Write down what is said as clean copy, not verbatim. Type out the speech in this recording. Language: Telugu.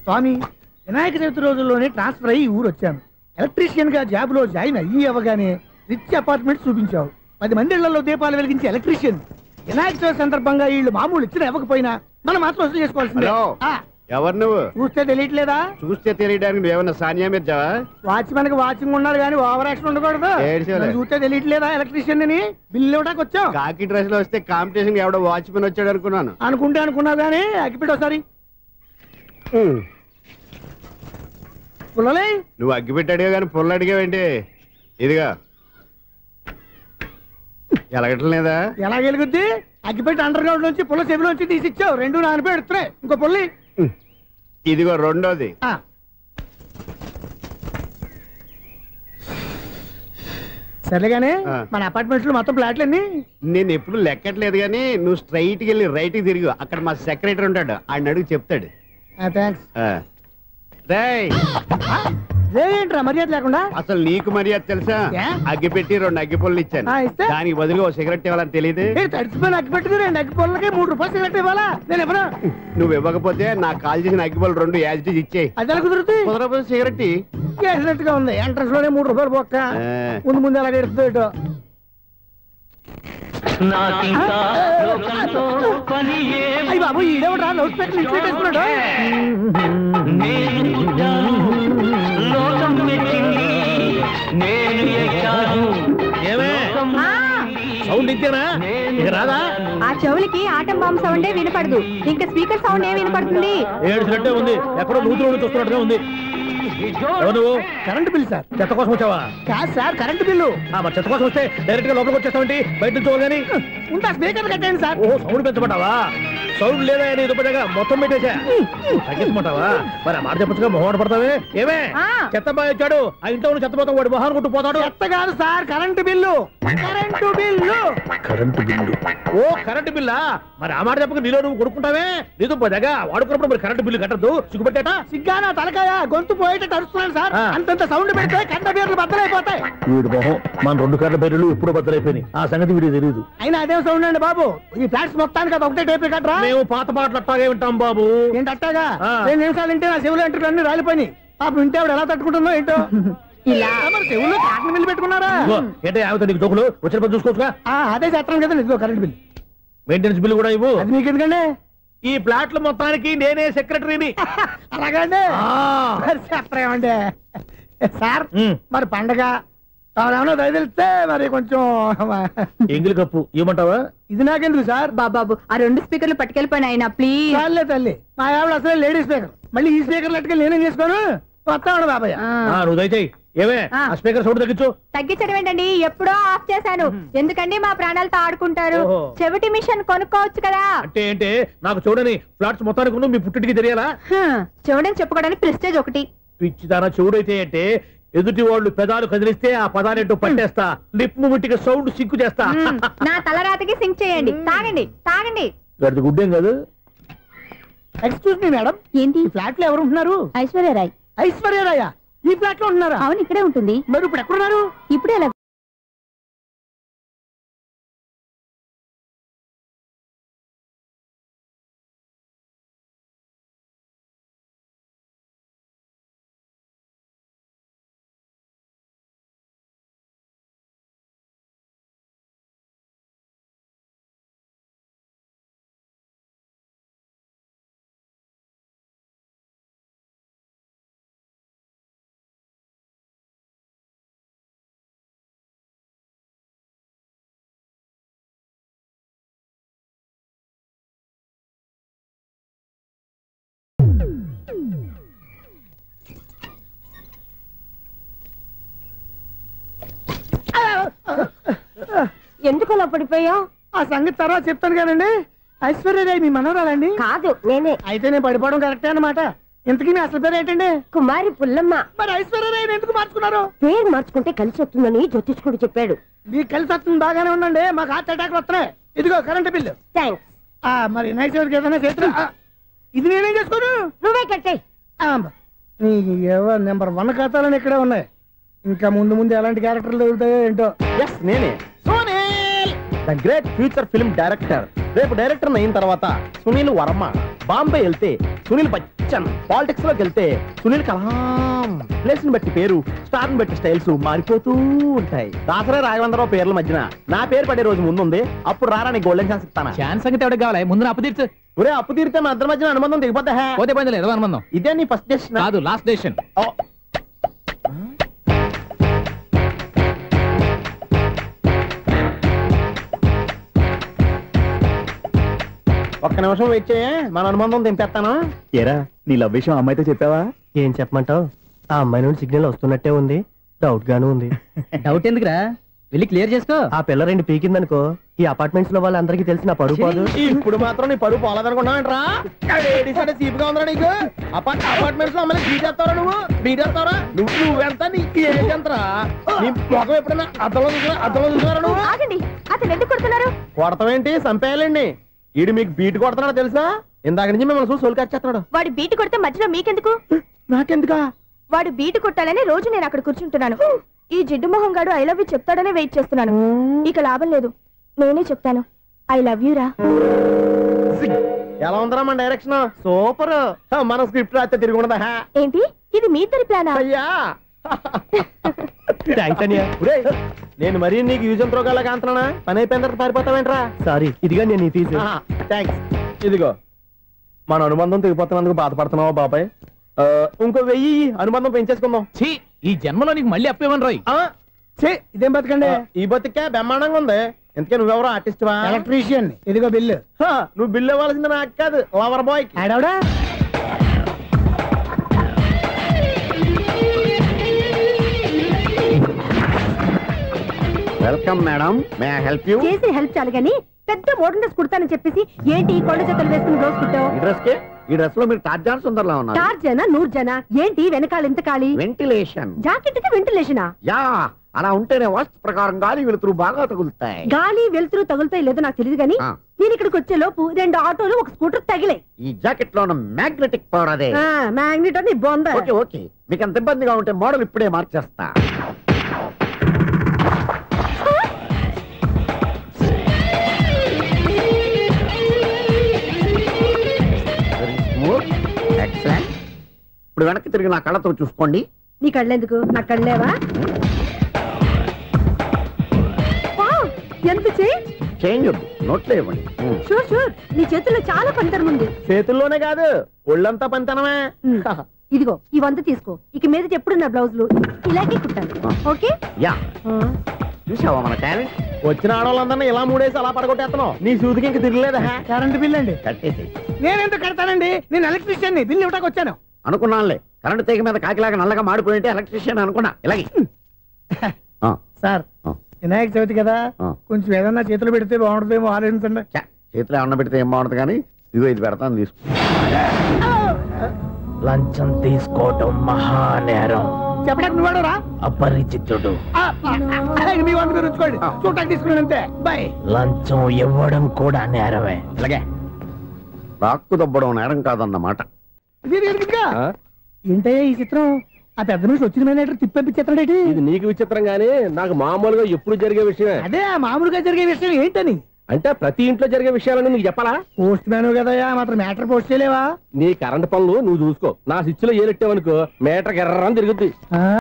స్వామి, వినాయక చవితి రోజుల్లోనే ట్రాన్స్ఫర్ అయ్యి ఊరు వచ్చాను. ఎలక్ట్రీషియన్ గా జాబ్ లో జాయిన్ అయ్యి అవగానే రిచ్ అపార్ట్మెంట్ చూపించావు. 10 మంది ఇళ్లలో దీపాలు వెలిగించే ఎలక్ట్రీషియన్. వినాయక చవితి సందర్భంగా వీళ్ళు మామూలు ఇచ్చిన ఇవ్వకపోయినా మనం మాత్రం వసూలు చేసుకోవాల్సిందే. ఎవరు నువ్వు? చూస్తే తెలియట్లేదా? చూస్తే తెలియడానికి నువ్వేమన్నా సానియా మీర్జావా? వాచ్మెన్ కి వాచింగ్ ఉండాలి కానీ ఓవర్ యాక్షన్ ఉండకూడదు. చూస్తే తెలియట్లేదా ఎలక్ట్రీషియన్ అని? బిల్లు ఇవ్వడానికి వచ్చాం. కాకి డ్రెస్ లో వస్తే కాంపిటీషన్ ఎవడో వాచ్మెన్ వచ్చాడు అనుకున్నాను. అనుకున్నావు కానీ అగ్గిపెట్టి ఒకసారి పుల్లలే. నువ్వు అగ్గిపెట్టి అడిగా కానీ పుల్ల అడిగావేంటి? ఇదిగా ఎలగటం లేదా? ఎలా వెలుగుద్ది? అగ్గిపెట్టి అండర్ గ్రౌండ్ నుంచి పుల్ల చెవిలోంచి తీసిచ్చావు. 2 నానిపోయి ఎడుతున్నాయి. ఇంకో పుల్లి ఇదిగో రెండోది. సరేగానే మన అపార్ట్మెంట్ లో మొత్తం ఫ్లాట్లు అన్ని నేను ఎప్పుడు లెక్కట్లేదు కానీ నువ్వు స్ట్రైట్ కి వెళ్ళి రైట్ కి తిరిగి అక్కడ మా సెక్రటరీ ఉంటాడు, ఆయన అడుగు చెప్తాడు. ఏంట్రా మర్యాద లేకుండా? అసలు నీకు మర్యాద తెలుసా? అగ్గి పెట్టి 2 అగ్గి పుల్లలు ఇచ్చాను, దానికి బదులుగా 1 సిగరెట్ ఇవ్వాలని తెలియదు. తడిచిపోయిన అగ్గి పెట్టి 2 అగ్గి పుల్లలకి 3 రూపాయలు సిగరెట్ ఇవ్వాలా? నేను ఇవ్వను. నువ్వు ఇవ్వకపోతే నాకు కాల్ చేసిన అగ్గి పుల్లలు 2 యాజిటీస్ ఇచ్చేయి. అది ఎలా కుదురుతుంది? కుదరకపోతే సిగరెట్ చేసినట్టుగా ఉంది. ఎంట్రన్స్ లోనే 3 రూపాయలు పోక్క. ముందు అలాగే ఎడుతుంది ఇటు. అయ్యి బాబు, ఈడేవడా లౌడ్ స్పీకర్ ఇన్స్టేట్ వేసుకున్నాడు? సౌండ్ ఇచ్చానా? రాదా? ఆ చెవులకి ఆటం బాంబు సౌండే వినపడదు, ఇంకా స్పీకర్ సౌండ్ ఏ వినపడుతుంది? ఏడుసినట్టే ఉంది, ఎక్కడో నూతులు చూస్తున్నట్టుగా ఉంది. నువ్వు కరెంట్ బిల్ సార్. చెత్త కోసం వచ్చావా? కాదు సార్, కరెంట్ బిల్లు. మరి చెత్త కోసం వస్తే డైరెక్ట్ గా లోపలికి వచ్చేస్తావంటి? బయట నుంచి కానీ ఉంటా. స్పీకర్ కట్టండి సార్. ఓ సౌండ్ పెంచమంటావా? సౌండ్ లేదా నీ దుప్పటగా మొత్తం పెట్టేసా. తగ్గించమంటావా? మరి ఆ మాట చెప్పచ్చుగా, మొహమాట పడతావే. ఏమే చెత్త బాగా వచ్చాడు, ఆ ఇంట్లో చెత్త పోతాం, వాడు మొహాన్ని కొట్టు పోతాడు. చెత్త కాదు sir, current bill. Current bill. Current bill. ఓ కరెంటు బిల్లా? మరి ఆ మాట చెప్పక నీలో నువ్వు కొడుకుంటావే. నీ దుప్పటగా వాడుకున్నప్పుడు మరి కరెంటు బిల్లు కట్టద్దు. సిగ్గుపెట్టాట? సిగ్గానా తలకాయ? గొంతు పోయేటట్టు అరుస్తున్నాను సార్. అంతంత సౌండ్ పెడితే కంట బీర్లు బద్దలైపోతాయి. వీడు మొహం మన 2 కర్ల బీర్లు ఎప్పుడో బద్దలైపోయినాయి. ఆ సంగతి వీడికి తెలియదు. అయినా అదే సౌండ్ అండి బాబు. ఈ ఫ్లాట్స్ మొత్తానికి అది ఒకటే టైప్ కట్టరా? మేము పాత పాటలు అట్టాగే వింటాం బాబు. ఏంటి అట్టాగా? 2 నిమిషాలు వింటే నా చెవులు ఎంటర్ అన్ని రాలిపోయినాయి. పాపం వింటే ఆవిడ ఎలా తట్టుకుంటుందో ఏంటో. ఇలా మరి చెవుల్లో కాటన్ బిల్లు పెట్టుకున్నారా? ఏంటో ఆమెతో నీకు జోకులు వచ్చిన పని చూసుకోవచ్చుగా. అదే చేస్తాను కదా. ఇదిగో కరెంట్ బిల్. మెయింటెనెన్స్ బిల్లు కూడా ఇవ్వు. అది మీకు ఎందుకండి? ఈ ప్లాట్ల మొత్తానికి నేనే సెక్రటరీని. అలాగండి. చెప్పరేమండి సార్. మరి పండగ ఏమన్నా దయదలిస్తే మరి కొంచెం ఎంగిలి కప్పు ఇవ్వమంటావా? ఇది నాకెందుకు సార్? బాబాబు, ఆ 2 స్పీకర్లు పట్టుకెళ్ళిపోయిన ఆయన ప్లీజ్. చాలే తల్లి, మా ఆవిడ అసలే లేడీ స్పీకర్. మళ్ళీ ఈ స్పీకర్లు అట్టుకెళ్ళి నేనేం చేసుకోను? వస్తాడు బాబాయ్. నువ్వు దయచేయి. ఏమే ఆ స్పీకర్ సౌండ్ తగ్గించు. తగ్గించడం ఏంటండి, ఎప్పుడో ఆఫ్ చేశాను. ఎందుకండి మా ప్రాణాలతో ఆడుకుంటారు? చెవిటి మిషన్ కొనుక్కోవచ్చు కదా. అంటే ఏంటే నాకు చూడని ఫ్లాట్స్ మొత్తానికి మీ పుట్టింటికి తెలియాలా? చెవుడని చెప్పుకోవడానికి ప్రెస్టేజ్ ఒకటి. పిచ్చిదానా చెవుడైతే అంటే ఎదుటి వాళ్ళు పెదాలు కదిలిస్తే ఆ పదాలేంటో పట్టేస్తా. లిప్ ముట్టికి సౌండ్ సింకు చేస్తా. నా తలరాతకి సింక్ చేయండి. తాగండి తాగండి. గడిది గుడ్డేం కాదు. ఎక్స్క్యూజ్ మీ మేడం, ఏంటి ఫ్లాట్ లో ఎవరు ఉంటున్నారు? ఐశ్వర్యరాయ్. ఐశ్వర్యరాయ ఈ ఫ్లాట్ లో ఉంటున్నారా? అవును, ఇక్కడే ఉంటుంది. మరి ఇప్పుడు ఎక్కడున్నారు? ఇప్పుడు ఎలా? ఎందుకు అలా పడిపోయావు? ఆ సంగతి తర్వాత చెప్తాను కానండి. ఐశ్వర్యరాయ్ మీ మనవరాలండి? కాదు, నేనే. అయితే నేను పడిపోవడం కరెక్టే అన్నమాట. ఇంతకీ మీ అసలు పేరు ఏంటండి? కుమారి పుల్లమ్మ. మరి ఐశ్వర్యరాయ్ ఎందుకు మార్చుకున్నారు? పేరు మార్చుకుంటే కలిసి వస్తుందని జ్యోతిష్కుడు చెప్పాడు. మీకు కలిసి వస్తుంది, బాగానే ఉండండి. మాకు హార్ట్ అటాక్ వస్తున్నాయి. ఇదిగో కరెంట్ బిల్లు. థ్యాంక్స్. మరి నైట్ ఏదైనా చేస్తా. ఇది నేనేం చేసుకోను? నువ్వే కట్టే. నెంబర్ 1 ఖాతాలని ఇక్కడే ఉన్నాయి. ఇంకా ముందు ముందు ఎలాంటి క్యారెక్టర్లు దొరుకుతాయో ఏంటో. నేనే the great future film director. రేపు డైరెక్టర్ అయిన తర్వాత సునీల్ వర్మ బాంబే వెళ్తే సునీల్ బచ్చన్. పాలిటిక్స్ లోకి వెళ్తే సునీల్ కలాం. ప్లేస్ ని బట్టి పేరు, స్టార్ ని బట్టి స్టైల్స్ మారిపోతూ ఉంటాయి. దాసరా రాఘవేంద్రరావు పేర్ల మధ్యన నా పేరు పడే రోజు ముందుంది. అప్పుడు రారా నీకు గోల్డెన్ ఛాన్స్ ఇస్తానా? ఛాన్స్ సంగతి ఎవరికి కావాలి? ముందు అప్పు తీర్చు. ఒరే అప్పు తీరితే మన ఇద్దరి మధ్యన అనుబంధం దిగిపోతా. పోతే పోయింది లేదు అనుబంధం. ఇదే నీ ఫస్ట్ డెస్టినేషన్ కాదు, లాస్ట్ డెసిషన్. ఒక్క నిమిషం వెయిట్ చేయ, మన అనుబంధం దింపేస్తాను. ఏరా నీ లవ్ విషయం అమ్మాయితో చెప్పావా? ఏం చెప్పమంటావు? ఆ అమ్మాయి నుండి సిగ్నల్ వస్తున్నట్టే ఉంది, డౌట్ గాను ఉంది. డౌట్ ఎందుకురా, వెళ్ళి క్లియర్ చేసుకో. ఆ పిల్ల రెండు పీకిందనుకో, ఈ అపార్ట్మెంట్స్ లో వాళ్ళందరికీ తెలిసిన పరువు పోదు. ఇప్పుడు మాత్రం నీ పరువు పోలేదనుకున్నావంటరా? సీపుగా ఉందా నీకు? అపార్ట్మెంట్స్ లో అమ్మని బీటేస్తారా? నువ్వెంత నీకు ఏంటంతరా? నీ మొఖం ఎప్పుడైనా అద్దంలో చూసారా నువ్వు? ఆగండి, అతను ఎందుకు కొడుతున్నారు? కొడతావేంటి? చంపేయాలండి. ఈడు మీకు బీట్ కొడుతున్నాడు తెలుసా? ఇందాక నుంచి మిమ్మల్ని చూసి సోల్ కచ్చేస్తున్నాడు. వాడు బీటు కొడితే మధ్యలో మీకెందుకు? నాకెందుకా? వాడు బీటు కొట్టాలని రోజు నేను అక్కడ కూర్చుంటున్నాను. ఈ జిడ్డు మొహం గాడు ఐ లవ్ యూ చెప్తాడనే వెయిట్ చేస్తున్నాను. ఇక లాభం లేదు, నేనే చెప్తాను ఐ లవ్ యూ రా. ఎలా ఉందరా మన డైరెక్షన్? సూపర్. మన స్క్రిప్ట్ రాస్తే తిరిగి ఉండదా? ఏంటి ఇది మీ ఇద్దరి ప్లానా? అయ్యా నేను మరీ నీకు యూజ్ అంత రోగాలకు అంటున్నా. పని అయిపోయిన తర్వాత పారిపోతావేంట్రా? సారీ, ఇదిగా నేను తీసు. థ్యాంక్స్. ఇదిగో మన అనుబంధం తెగిపోతున్నందుకు బాధపడుతున్నావా బాబాయ్? ఇంకో 1000 అనుబంధం పెంచేసుకుందాం. ఛీ, ఈ జన్మలో నీకు మళ్ళీ అప్పేమని రాయి. ఇదేం బతకండి? ఈ బతికే బ్రహ్మాండంగా ఉంది. ఎందుకే నువ్వెవరో ఆర్టిస్ట్ వా? ఎలక్ట్రీషియన్. ఇదిగో బిల్లు. నువ్వు బిల్లు ఇవ్వాల్సింది నాకు కాదు, లవర్ బాయ్. ఆడవడా? Welcome madam, may I help you? చేసి హెల్ప్ చాలు గాని పెద్ద మోడల్ డ్రెస్ కుడతానని చెప్పేసి ఏంటి కొండ జతలు వేసుకుని రోజు కుట్టావు? ఈ డ్రెస్ లో మీరు టార్జాన్ సుందర్లా ఉన్నారు. టార్జనా నూర్జనా ఏంటి వెనకాల ఎంత ఖాళీ? వెంటిలేషన్. జాకెట్ కి వెంటిలేషనా? యా, అలా ఉంటేనే వాస్తు ప్రకారం గాలి వెలుతురు బాగా తగులుతాయి. గాలి వెలుతురు తగులుతాయి లేదో నాకు తెలియదు గానీ నేను ఇక్కడికి వచ్చే లోపు 2 ఆటోలు ఒక స్కూటర్ తగిలే. ఈ జాకెట్ లో ఉన్న మ్యాగ్నెటిక్ పవర్ అదే. మ్యాగ్నెట్ అని బొంద. ఓకే ఓకే, మీకు అంత ఇబ్బందిగా ఉంటే మోడల్ ఇప్పుడే మార్చేస్తా. ఎక్సలెంట్. ఇప్పుడు వెనక్కి తిరిగి నా కళ్ళతో చూసుకోండి. నీ కళ్ళెందుకు? నా కళ్ళేవా? ఎంత చేంజ్ వద్దు, నోట్లో ఇవ్వండి. షూర్ షూర్, నీ చేతుల్లో చాలా పంతరం ఉంది. చేతుల్లోనే కాదు ఒళ్ళంతా పంతనమే. ఇదిగో ఈ 100 తీసుకో. ఇక మీద ఎప్పుడు నా బ్లౌజులు ఇలాగే కుట్టాను. ఓకే? యా, చూసావా మన టాలెంట్? వచ్చిన ఆడవాళ్ళందరినీ ఇలా మూడేసి అలా పడగొట్టేస్తున్నావు. నీ సూదికి ఇంక తిరగలేదా? కరెంట్ బిల్ అండి. కట్టేసి. నేనెందుకు కడతానండి? నేను ఎలక్ట్రీషియన్. బిల్లు ఇవ్వడానికి వచ్చాను. అనుకున్నానులే, కరెంట్ తీగ మీద కాకిలాగా నల్లగా మాడిపోయింటే ఎలక్ట్రీషియన్ అనుకున్నా. ఇలాగే సార్, వినాయక చవితి కదా, కొంచెం ఏదన్నా చేతులు పెడితే బాగుంటుందేమో ఆలోచించండి. చేతిలో ఏమన్నా పెడితే ఏం బాగుంటుంది కానీ ఇదిగో ఇది పెడతాను, తీసుకో. లంచం తీసుకోవటం మహానేరం. చెప్పడానికి నువ్వాడరా? అపరిచితుడు. మీ వంద మీరు ఉంచుకోండి, చూడటానికి తీసుకున్నాను అంతే. బాయ్. లంచం ఇవ్వడం కూడా నేరమే. అలాగే రాక్కు దబ్బడం నేరం కాదన్నమాట. ఏంటయ్యా ఈ చిత్రం? ఆ పెద్ద నుంచి వచ్చిన మేనేటర్ తిప్పించేస్తాడేంటి? ఇది నీకు విచిత్రం గానీ నాకు మామూలుగా ఎప్పుడు జరిగే విషయమే. అదే మామూలుగా జరిగే విషయం ఏంటని? అంటే ప్రతి ఇంట్లో జరిగే విషయాలను నీకు చెప్పాలా? పోస్ట్ మ్యాన్ కదయ్యా, మాత్రం మ్యాటర్ పోస్ట్ చేయలేవా? నీ కరెంట్ పనులు నువ్వు చూసుకో. నా స్విచ్ లో ఏలెట్టావనుకో మీటర్ ఎర్రని తిరుగుద్ది.